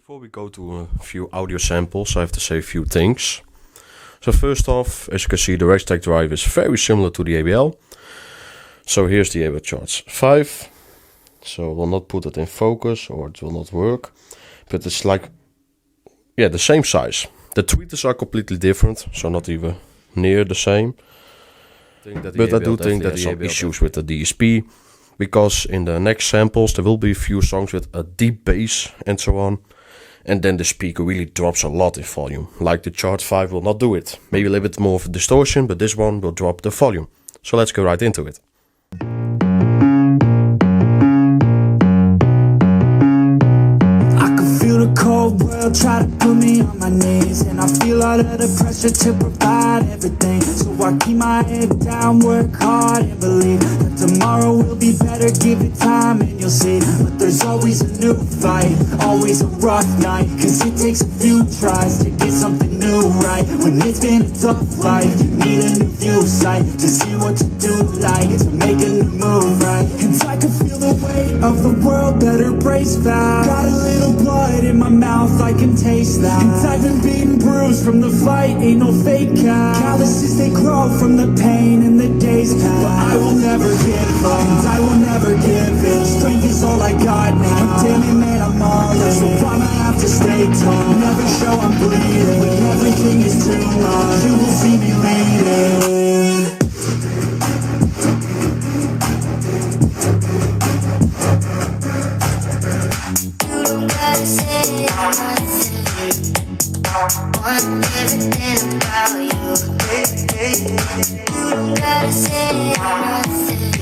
Before we go to a few audio samples, I have to say a few things. So first off, as you can see, the Techder drive is very similar to the ABL. So here's the ABL Charge 5. So I will not put it in focus or it will not work. But it's like, yeah, the same size. The tweeters are completely different, so not even near the same. But I do think there's some issues with the DSP. Because in the next samples there will be a few songs with a deep bass and so on. And then the speaker really drops a lot in volume. Like the Charge 5 will not do it. Maybe a little bit more of a distortion, but this one will drop the volume. So let's go right into it. The cold world try to put me on my knees, and I feel all of the pressure to provide everything. So I keep my head down, work hard and believe that tomorrow will be better. Give it time and you'll see. But there's always a new fight, always a rough night, cause it takes a few tries to get something new right. When it's been a tough life, you need a new view sight to see what to do, like to make a new move, right? And I can feel the weight of the world, better brace fast. Got a little blood in my mouth, I can taste that. And I've been beaten, bruised from the fight, ain't no fake out. Calluses, they grow from the pain in the days past. But I will never give up, and I will never give in. Strength is all I got now, but damn it man, I'm all in. So I'ma have to stay tall, never show I'm bleeding. When everything is too long, you will see me leading. Want everything about you. You don't gotta say nothing.